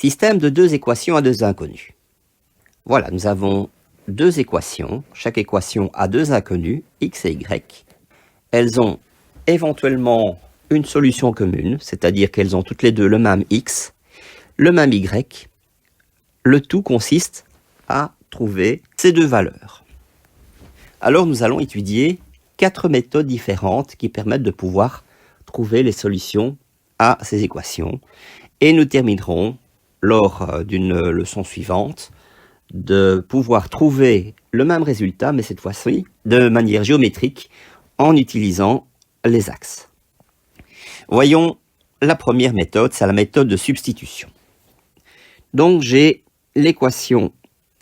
Système de deux équations à deux inconnus. Voilà, nous avons deux équations. Chaque équation a deux inconnus, x et y. Elles ont éventuellement une solution commune, c'est-à-dire qu'elles ont toutes les deux le même x, le même y. Le tout consiste à trouver ces deux valeurs. Alors nous allons étudier 4 méthodes différentes qui permettent de pouvoir trouver les solutions à ces équations. Et nous terminerons, lors d'une leçon suivante, de pouvoir trouver le même résultat, mais cette fois-ci de manière géométrique, en utilisant les axes. Voyons la première méthode, c'est la méthode de substitution. Donc j'ai l'équation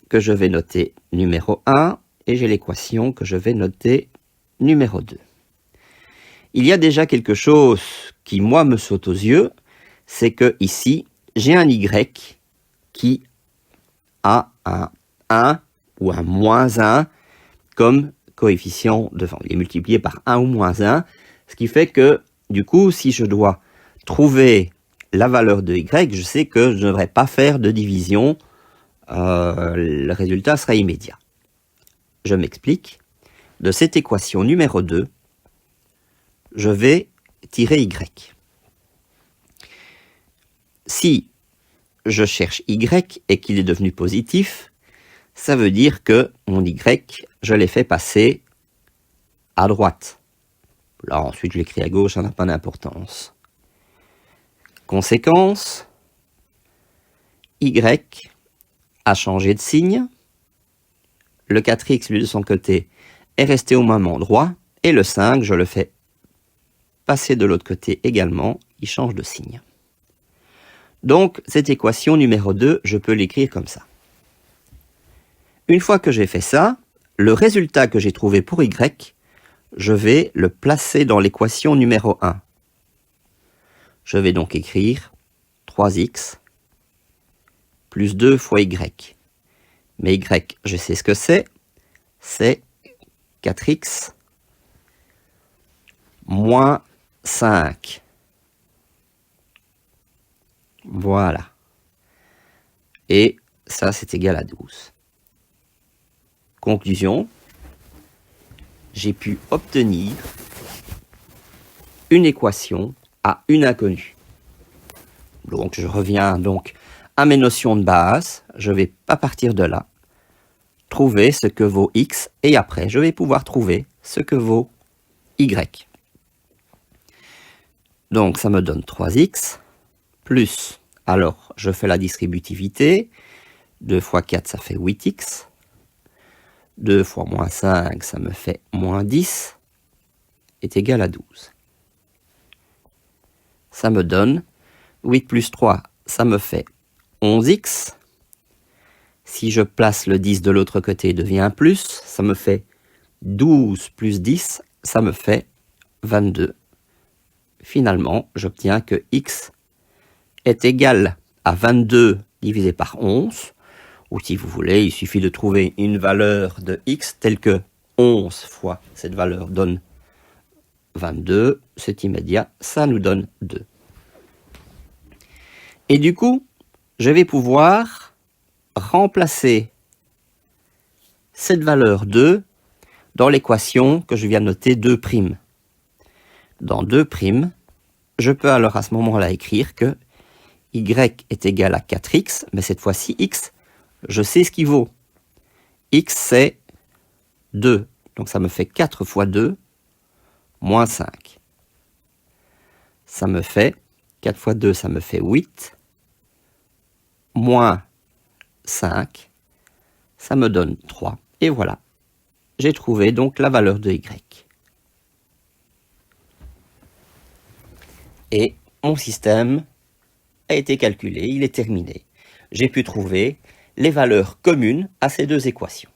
que je vais noter numéro 1 et j'ai l'équation que je vais noter numéro 2. Il y a déjà quelque chose qui, moi, me saute aux yeux, c'est que ici, j'ai un y qui a un 1 ou un moins 1 comme coefficient devant. Il est multiplié par 1 ou moins 1, ce qui fait que, du coup, si je dois trouver la valeur de y, je sais que je ne devrais pas faire de division, le résultat sera immédiat. Je m'explique. De cette équation numéro 2, je vais tirer y. Si je cherche y et qu'il est devenu positif, ça veut dire que mon y, je l'ai fait passer à droite. Là, ensuite, je l'écris à gauche, ça n'a pas d'importance. Conséquence, y a changé de signe. Le 4x, lui, de son côté, est resté au même endroit. Et le 5, je le fais passer de l'autre côté également. Il change de signe. Donc, cette équation numéro 2, je peux l'écrire comme ça. Une fois que j'ai fait ça, le résultat que j'ai trouvé pour y, je vais le placer dans l'équation numéro 1. Je vais donc écrire 3x plus 2 fois y. Mais y, je sais ce que c'est 4x moins 5. Voilà. Et ça, c'est égal à 12. Conclusion, j'ai pu obtenir une équation à une inconnue. Donc, je reviens donc à mes notions de base. Je ne vais pas partir de là. Trouver ce que vaut x et après, je vais pouvoir trouver ce que vaut y. Donc, ça me donne 3x plus, alors, je fais la distributivité. 2 fois 4, ça fait 8x. 2 fois moins 5, ça me fait moins 10, est égal à 12. Ça me donne 8 plus 3, ça me fait 11x. Si je place le 10 de l'autre côté, il devient un plus. Ça me fait 12 plus 10, ça me fait 22. Finalement, j'obtiens que x est égal à 22 divisé par 11. Ou si vous voulez, il suffit de trouver une valeur de x telle que 11 fois cette valeur donne 22. C'est immédiat, ça nous donne 2. Et du coup, je vais pouvoir remplacer cette valeur 2 dans l'équation que je viens de noter 2'. Dans 2', je peux alors à ce moment-là écrire que y est égal à 4x, mais cette fois-ci x, je sais ce qu'il vaut. X, c'est 2. Donc ça me fait 4 fois 2, moins 5. Ça me fait, 4 fois 2, ça me fait 8. Moins 5, ça me donne 3. Et voilà, j'ai trouvé donc la valeur de y. Et mon système a été calculé, il est terminé. J'ai pu trouver les valeurs communes à ces deux équations.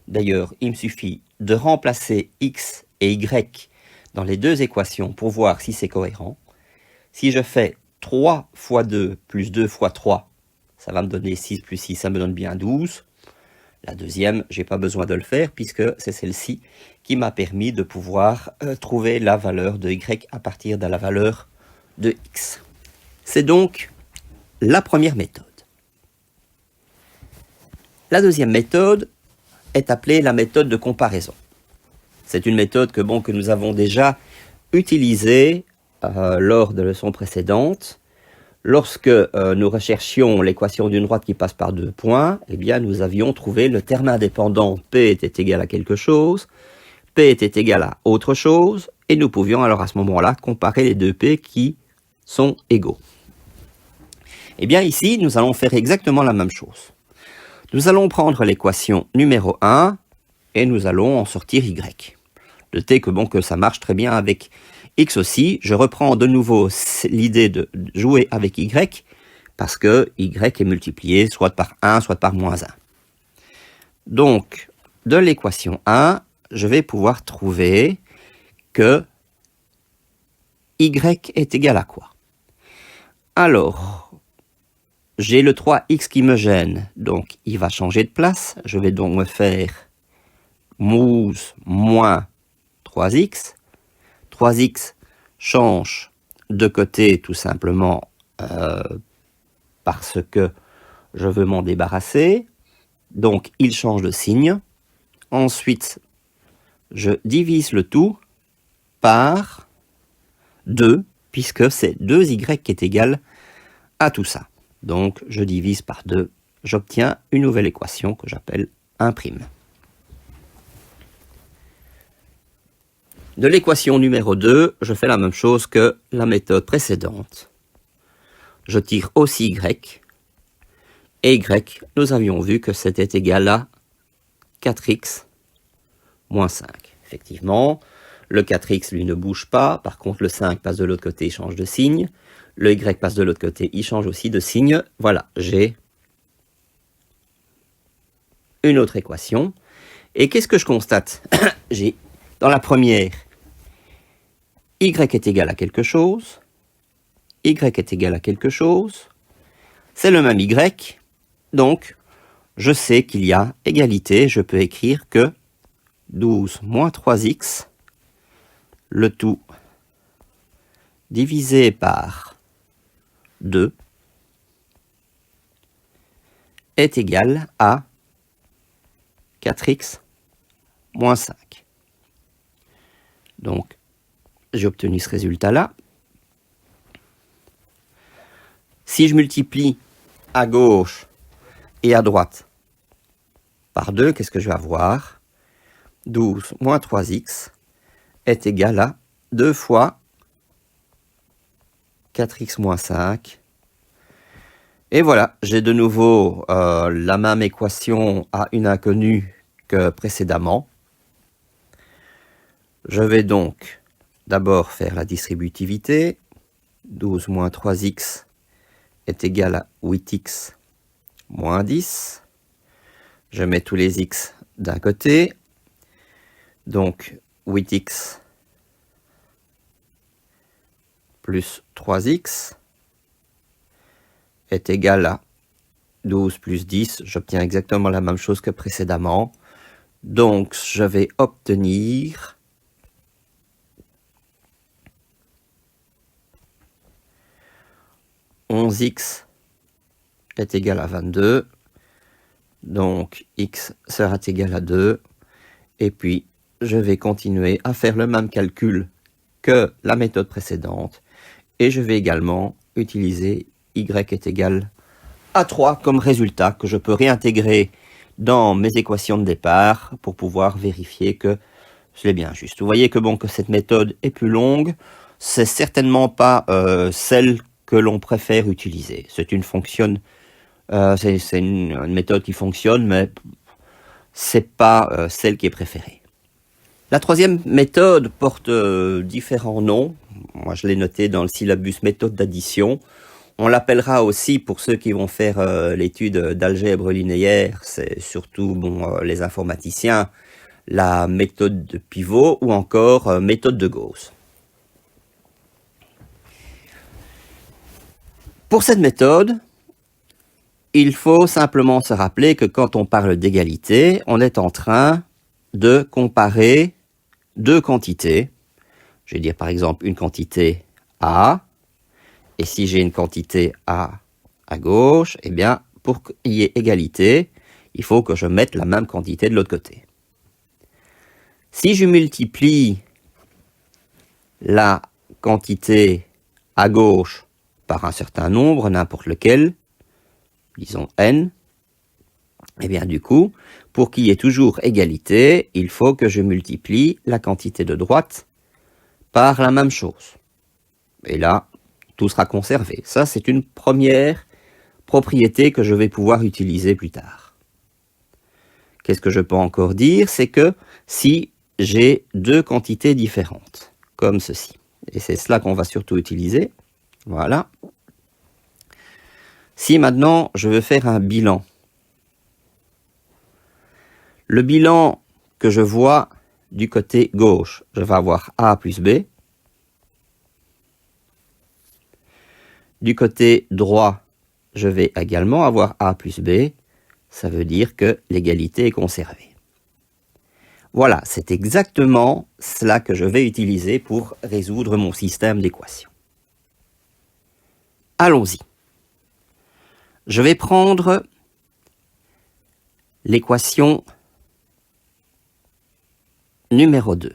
D'ailleurs, il me suffit de remplacer x et y dans les deux équations pour voir si c'est cohérent. Si je fais 3 fois 2 plus 2 fois 3, ça va me donner 6 plus 6, ça me donne bien 12. La deuxième, je n'ai pas besoin de le faire puisque c'est celle-ci qui m'a permis de pouvoir trouver la valeur de y à partir de la valeur de x. C'est donc la première méthode. La deuxième méthode est appelée la méthode de comparaison. C'est une méthode que nous avons déjà utilisée lors de leçons précédentes. Lorsque nous recherchions l'équation d'une droite qui passe par deux points, eh bien, nous avions trouvé le terme indépendant P était égal à quelque chose, P était égal à autre chose, et nous pouvions alors à ce moment-là comparer les deux P qui sont égaux. Eh bien ici, nous allons faire exactement la même chose. Nous allons prendre l'équation numéro 1 et nous allons en sortir Y. Notez que ça marche très bien avec X aussi. Je reprends de nouveau l'idée de jouer avec Y parce que Y est multiplié soit par 1, soit par moins 1. Donc, de l'équation 1, je vais pouvoir trouver que Y est égal à quoi? Alors, j'ai le 3x qui me gêne, donc il va changer de place. Je vais donc me faire mousse moins 3x. 3x change de côté tout simplement parce que je veux m'en débarrasser. Donc il change de signe. Ensuite, je divise le tout par 2, puisque c'est 2y qui est égal à tout ça. Donc je divise par 2, j'obtiens une nouvelle équation que j'appelle 1'. De l'équation numéro 2, je fais la même chose que la méthode précédente. Je tire aussi y, et y, nous avions vu que c'était égal à 4x moins 5. Effectivement, le 4x, lui, ne bouge pas. Par contre, le 5 passe de l'autre côté, il change de signe. Le y passe de l'autre côté, il change aussi de signe. Voilà, j'ai une autre équation. Et qu'est-ce que je constate? J'ai, dans la première, y est égal à quelque chose. Y est égal à quelque chose. C'est le même y. Donc, je sais qu'il y a égalité. Je peux écrire que 12 moins 3x, le tout divisé par 2 est égal à 4x moins 5. Donc, j'ai obtenu ce résultat-là. Si je multiplie à gauche et à droite par 2, qu'est-ce que je vais avoir? 12 moins 3x est égal à 2 fois 4x moins 5. Et voilà, j'ai de nouveau la même équation à une inconnue que précédemment. Je vais donc d'abord faire la distributivité. 12 moins 3x est égal à 8x moins 10. Je mets tous les x d'un côté. Donc 8x plus 3x est égal à 12 plus 10. J'obtiens exactement la même chose que précédemment. Donc je vais obtenir 11x est égal à 22. Donc x sera égal à 2. Et puis je vais continuer à faire le même calcul que la méthode précédente. Et je vais également utiliser y est égal à 3 comme résultat que je peux réintégrer dans mes équations de départ pour pouvoir vérifier que c'est bien juste. Vous voyez que que cette méthode est plus longue. C'est certainement pas celle que l'on préfère utiliser. C'est une méthode qui fonctionne, mais c'est pas celle qui est préférée. La troisième méthode porte différents noms. Moi, je l'ai noté dans le syllabus méthode d'addition. On l'appellera aussi, pour ceux qui vont faire l'étude d'algèbre linéaire, c'est surtout les informaticiens, la méthode de pivot ou encore méthode de Gauss. Pour cette méthode, il faut simplement se rappeler que quand on parle d'égalité, on est en train de comparer deux quantités. Je vais dire par exemple une quantité A, et si j'ai une quantité A à gauche, eh bien, pour qu'il y ait égalité, il faut que je mette la même quantité de l'autre côté. Si je multiplie la quantité à gauche par un certain nombre, n'importe lequel, disons n, eh bien du coup, pour qu'il y ait toujours égalité, il faut que je multiplie la quantité de droite par la même chose. Et là, tout sera conservé. Ça, c'est une première propriété que je vais pouvoir utiliser plus tard. Qu'est-ce que je peux encore dire? C'est que si j'ai deux quantités différentes, comme ceci, et c'est cela qu'on va surtout utiliser, voilà. Si maintenant je veux faire un bilan, le bilan que je vois du côté gauche, je vais avoir A plus B. Du côté droit, je vais également avoir A plus B. Ça veut dire que l'égalité est conservée. Voilà, c'est exactement cela que je vais utiliser pour résoudre mon système d'équations. Allons-y. Je vais prendre l'équation numéro 2.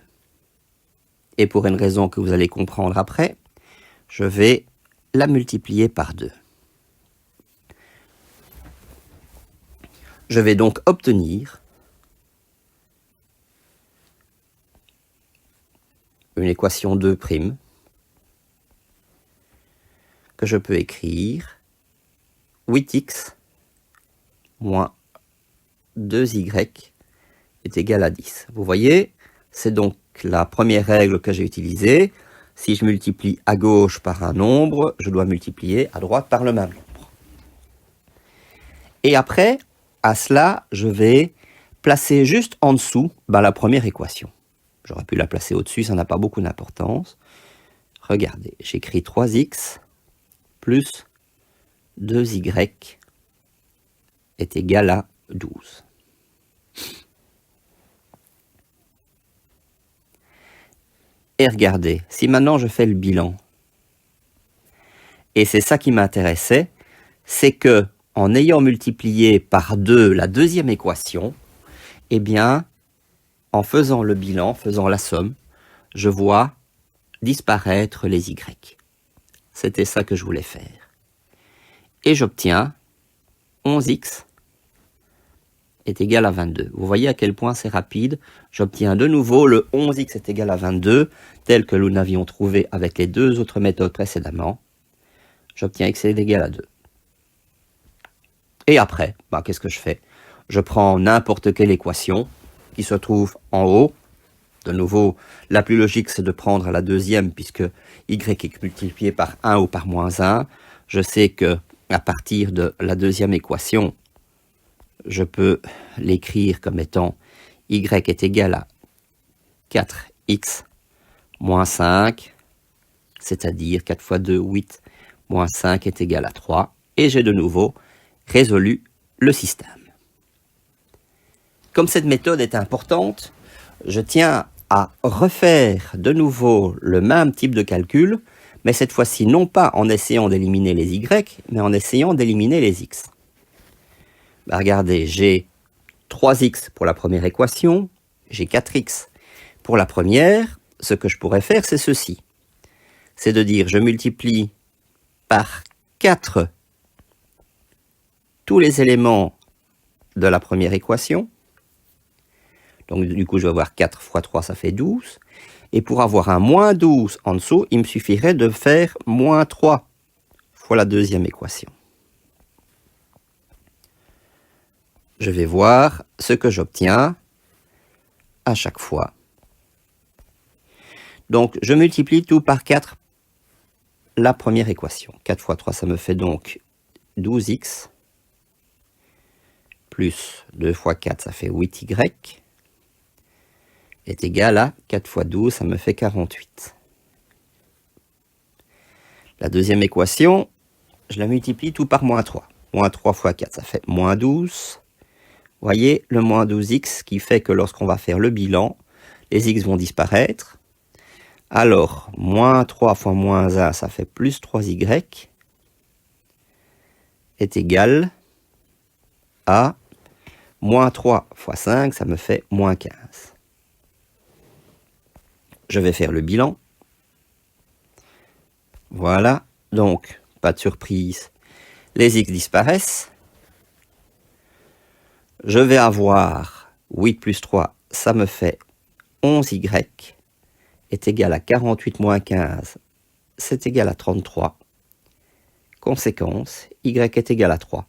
Et pour une raison que vous allez comprendre après, je vais la multiplier par 2. Je vais donc obtenir une équation 2' que je peux écrire 8x moins 2y est égal à 10. Vous voyez, c'est donc la première règle que j'ai utilisée. Si je multiplie à gauche par un nombre, je dois multiplier à droite par le même nombre. Et après, à cela, je vais placer juste en dessous la première équation. J'aurais pu la placer au-dessus, ça n'a pas beaucoup d'importance. Regardez, j'écris 3x plus 2y est égal à 12. Et regardez, si maintenant je fais le bilan, et c'est ça qui m'intéressait, c'est que en ayant multiplié par 2 la deuxième équation, eh bien, en faisant le bilan, faisant la somme, je vois disparaître les y. C'était ça que je voulais faire. Et j'obtiens 11x est égal à 22. Vous voyez à quel point c'est rapide. J'obtiens de nouveau le 11x est égal à 22, tel que nous l'avions trouvé avec les deux autres méthodes précédemment. J'obtiens x est égal à 2. Et après, qu'est-ce que je fais? Je prends n'importe quelle équation qui se trouve en haut. De nouveau, la plus logique, c'est de prendre la deuxième, puisque y est multiplié par 1 ou par moins 1. Je sais que à partir de la deuxième équation, je peux l'écrire comme étant y est égal à 4x moins 5, c'est-à-dire 4 fois 2, 8, moins 5 est égal à 3. Et j'ai de nouveau résolu le système. Comme cette méthode est importante, je tiens à refaire de nouveau le même type de calcul, mais cette fois-ci non pas en essayant d'éliminer les y, mais en essayant d'éliminer les x. Regardez, j'ai 3x pour la première équation, j'ai 4x pour la première. Ce que je pourrais faire, c'est ceci. C'est de dire, je multiplie par 4 tous les éléments de la première équation. Donc du coup, je vais avoir 4 fois 3, ça fait 12. Et pour avoir un moins 12 en dessous, il me suffirait de faire moins 3 fois la deuxième équation. Je vais voir ce que j'obtiens à chaque fois. Donc, je multiplie tout par 4 la première équation. 4 fois 3, ça me fait donc 12x. Plus 2 fois 4, ça fait 8y. Est égal à 4 fois 12, ça me fait 48. La deuxième équation, je la multiplie tout par moins 3. Moins 3 fois 4, ça fait moins 12. Vous voyez, le moins 12x qui fait que lorsqu'on va faire le bilan, les x vont disparaître. Alors, moins 3 fois moins 1, ça fait plus 3y. est égal à moins 3 fois 5, ça me fait moins 15. Je vais faire le bilan. Voilà, donc, pas de surprise, les x disparaissent. Je vais avoir 8 plus 3, ça me fait 11y, est égal à 48 moins 15, c'est égal à 33. Conséquence, y est égal à 3.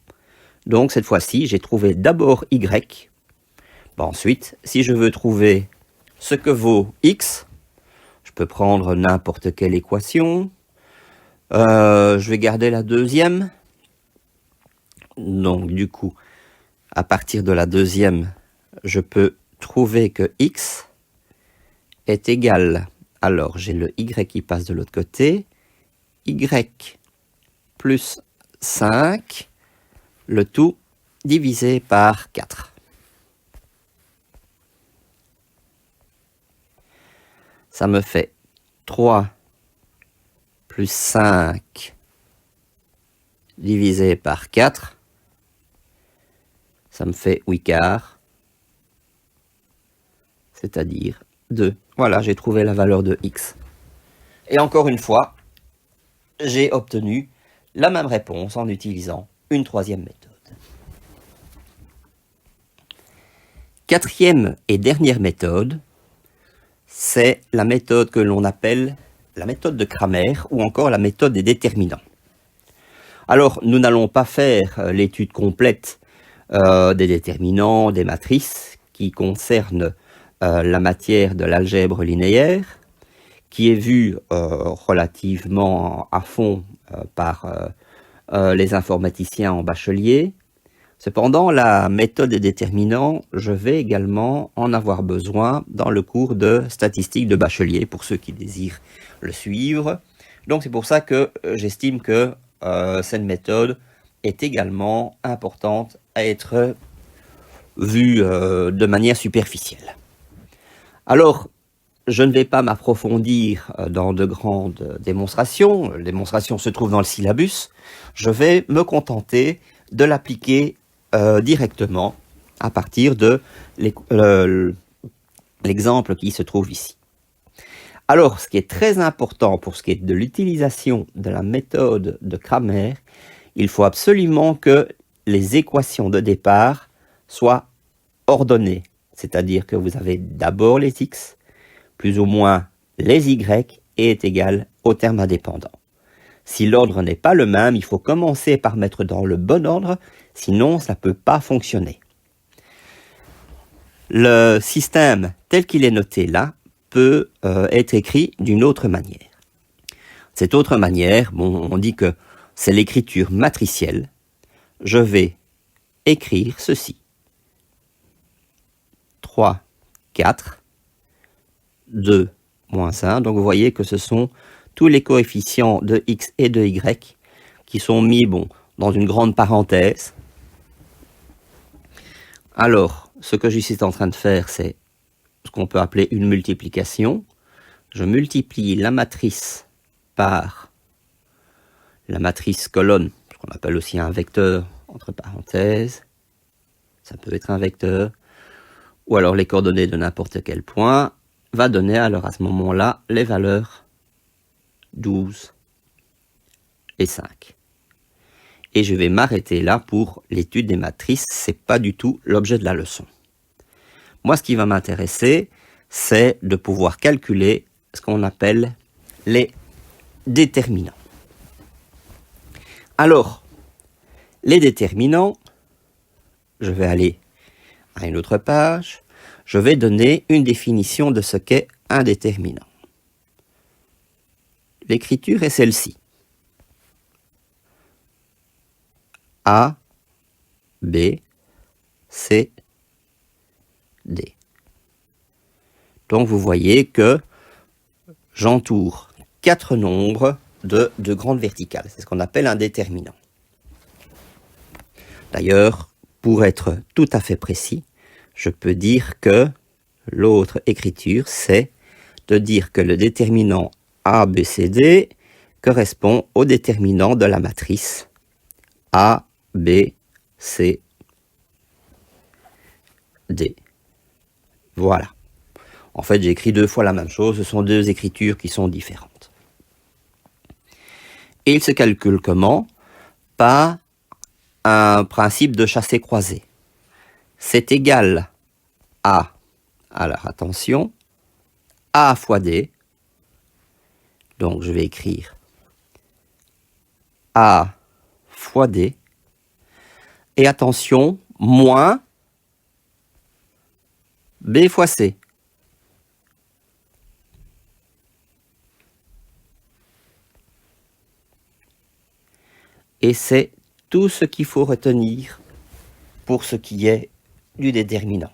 Donc cette fois-ci, j'ai trouvé d'abord y. Ensuite, si je veux trouver ce que vaut x, je peux prendre n'importe quelle équation. Je vais garder la deuxième. Donc du coup, à partir de la deuxième, je peux trouver que x est égal, alors j'ai le y qui passe de l'autre côté, y plus 5, le tout divisé par 4. Ça me fait 3 plus 5 divisé par 4. Ça me fait 8 quarts, c'est-à-dire 2. Voilà, j'ai trouvé la valeur de x. Et encore une fois, j'ai obtenu la même réponse en utilisant une troisième méthode. Quatrième et dernière méthode, c'est la méthode que l'on appelle la méthode de Cramer ou encore la méthode des déterminants. Alors, nous n'allons pas faire l'étude complète des déterminants, des matrices qui concernent la matière de l'algèbre linéaire, qui est vue relativement à fond par les informaticiens en bachelier. Cependant, la méthode des déterminants, je vais également en avoir besoin dans le cours de statistique de bachelier, pour ceux qui désirent le suivre. Donc c'est pour ça que j'estime que cette méthode est également importante à être vue de manière superficielle. Alors, je ne vais pas m'approfondir dans de grandes démonstrations. Les démonstrations se trouvent dans le syllabus. Je vais me contenter de l'appliquer directement à partir de l'exemple qui se trouve ici. Alors, ce qui est très important pour ce qui est de l'utilisation de la méthode de Cramer, il faut absolument que les équations de départ soient ordonnées. C'est-à-dire que vous avez d'abord les x, plus ou moins les y, et est égal au terme indépendant. Si l'ordre n'est pas le même, il faut commencer par mettre dans le bon ordre, sinon ça ne peut pas fonctionner. Le système tel qu'il est noté là peut être écrit d'une autre manière. Cette autre manière, bon, on dit que c'est l'écriture matricielle. Je vais écrire ceci. 3, 4, 2, moins 1. Donc vous voyez que ce sont tous les coefficients de x et de y qui sont mis dans une grande parenthèse. Alors, ce que je suis en train de faire, c'est ce qu'on peut appeler une multiplication. Je multiplie la matrice par la matrice colonne, ce qu'on appelle aussi un vecteur entre parenthèses. Ça peut être un vecteur. Ou alors les coordonnées de n'importe quel point, va donner alors à ce moment-là les valeurs 12 et 5. Et je vais m'arrêter là pour l'étude des matrices, c'est pas du tout l'objet de la leçon. Moi, ce qui va m'intéresser, c'est de pouvoir calculer ce qu'on appelle les déterminants. Alors, les déterminants, je vais aller à une autre page, je vais donner une définition de ce qu'est un déterminant. L'écriture est celle-ci. A, B, C, D. Donc vous voyez que j'entoure 4 nombres de grandes verticales. C'est ce qu'on appelle un déterminant. D'ailleurs, pour être tout à fait précis, je peux dire que l'autre écriture, c'est de dire que le déterminant A, B, C, D correspond au déterminant de la matrice A, B, C, D. Voilà. En fait, j'ai écrit 2 fois la même chose. Ce sont 2 écritures qui sont différentes. Et il se calcule comment? Par un principe de chassé-croisé. C'est égal à, alors attention, A fois D. Donc je vais écrire A fois D. Et attention, moins B fois C. Et c'est tout ce qu'il faut retenir pour ce qui est du déterminant.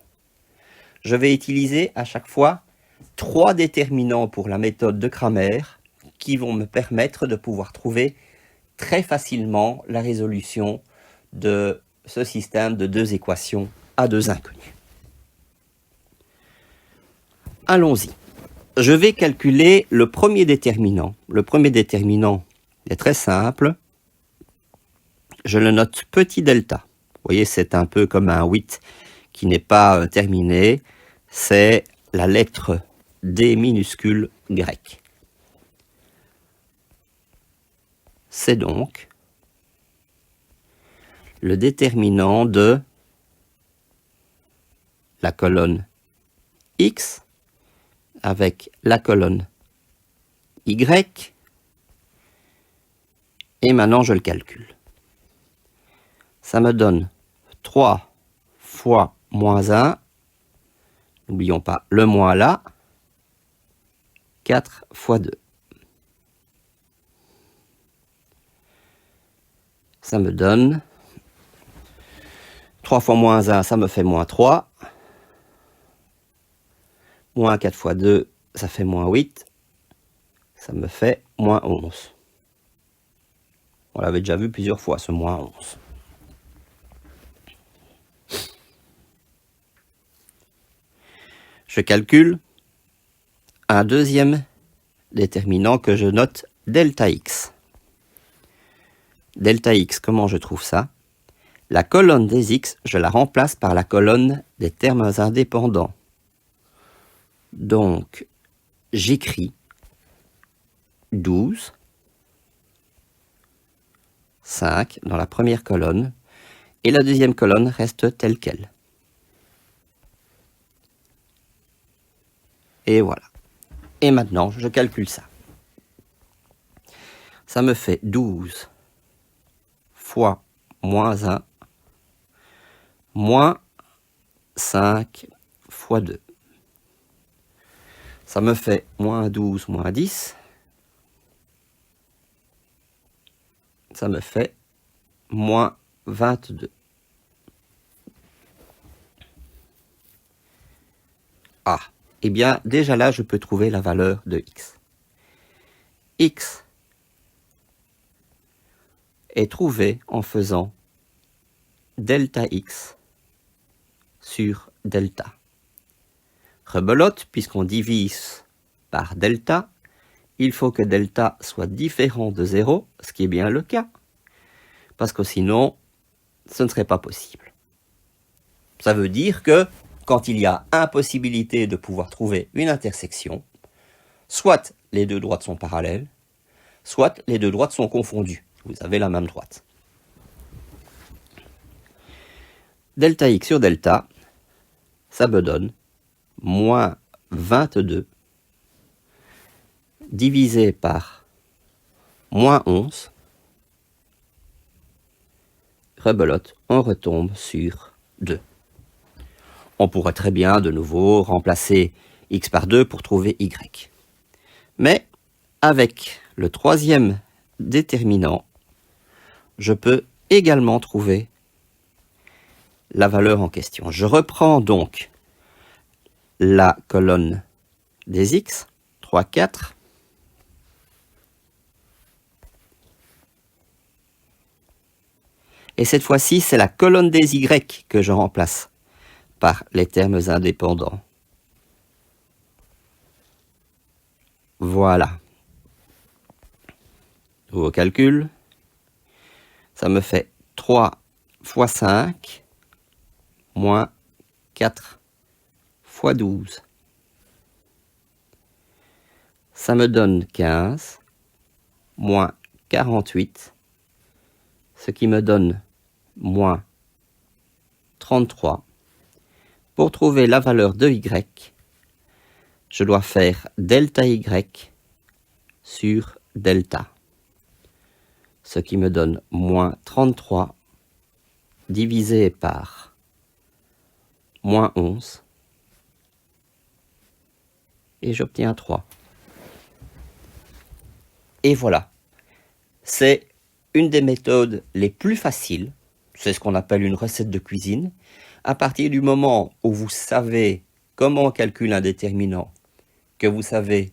Je vais utiliser à chaque fois 3 déterminants pour la méthode de Cramer qui vont me permettre de pouvoir trouver très facilement la résolution de ce système de 2 équations à 2 inconnus. Allons-y. Je vais calculer le premier déterminant. Le premier déterminant est très simple. Je le note petit delta. Vous voyez, c'est un peu comme un 8 qui n'est pas terminé. C'est la lettre D minuscule grecque. C'est donc le déterminant de la colonne X avec la colonne Y. Et maintenant, je le calcule. Ça me donne 3 fois moins 1. N'oublions pas le moins là. 4 fois 2. Ça me donne 3 fois moins 1, ça me fait moins 3. Moins 4 fois 2, ça fait moins 8. Ça me fait moins 11. On l'avait déjà vu plusieurs fois, ce moins 11. Je calcule un deuxième déterminant que je note delta x. Delta x, comment je trouve ça? La colonne des x, je la remplace par la colonne des termes indépendants. Donc, j'écris 12, 5 dans la première colonne, et la deuxième colonne reste telle qu'elle. Et voilà. Et maintenant, je calcule ça. Ça me fait 12 fois moins 1 moins 5 fois 2. Ça me fait moins 12 moins 10. Ça me fait moins 22. Ah, eh bien, déjà là, je peux trouver la valeur de x. X est trouvé en faisant delta x sur delta. Rebelote, puisqu'on divise par delta, il faut que delta soit différent de 0, ce qui est bien le cas, parce que sinon, ce ne serait pas possible. Ça veut dire que quand il y a impossibilité de pouvoir trouver une intersection, soit les deux droites sont parallèles, soit les deux droites sont confondues. Vous avez la même droite. Delta x sur delta, ça me donne moins 22 divisé par moins 11. Rebelote, on retombe sur 2. On pourrait très bien de nouveau remplacer x par 2 pour trouver y. Mais avec le troisième déterminant, je peux également trouver la valeur en question. Je reprends donc la colonne des x, 3, 4. Et cette fois-ci, c'est la colonne des y que je remplace par les termes indépendants. Voilà. Nouveau calcul. Ça me fait 3 fois 5 moins 4 fois 12. Ça me donne 15 moins 48, ce qui me donne moins 33. Pour trouver la valeur de y, je dois faire delta y sur delta, ce qui me donne moins 33 divisé par moins 11, et j'obtiens 3. Et voilà, c'est une des méthodes les plus faciles, c'est ce qu'on appelle une recette de cuisine. À partir du moment où vous savez comment on calcule un déterminant, que vous savez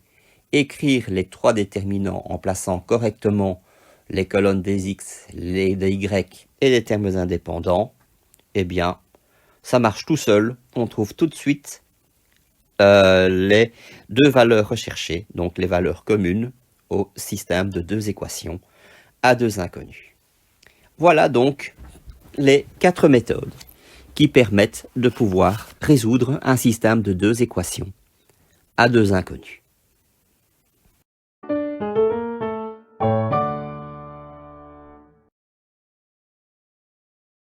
écrire les 3 déterminants en plaçant correctement les colonnes des x, des y et les termes indépendants, eh bien, ça marche tout seul. On trouve tout de suite les 2 valeurs recherchées, donc les valeurs communes au système de 2 équations à 2 inconnus. Voilà donc les 4 méthodes qui permettent de pouvoir résoudre un système de 2 équations à 2 inconnus.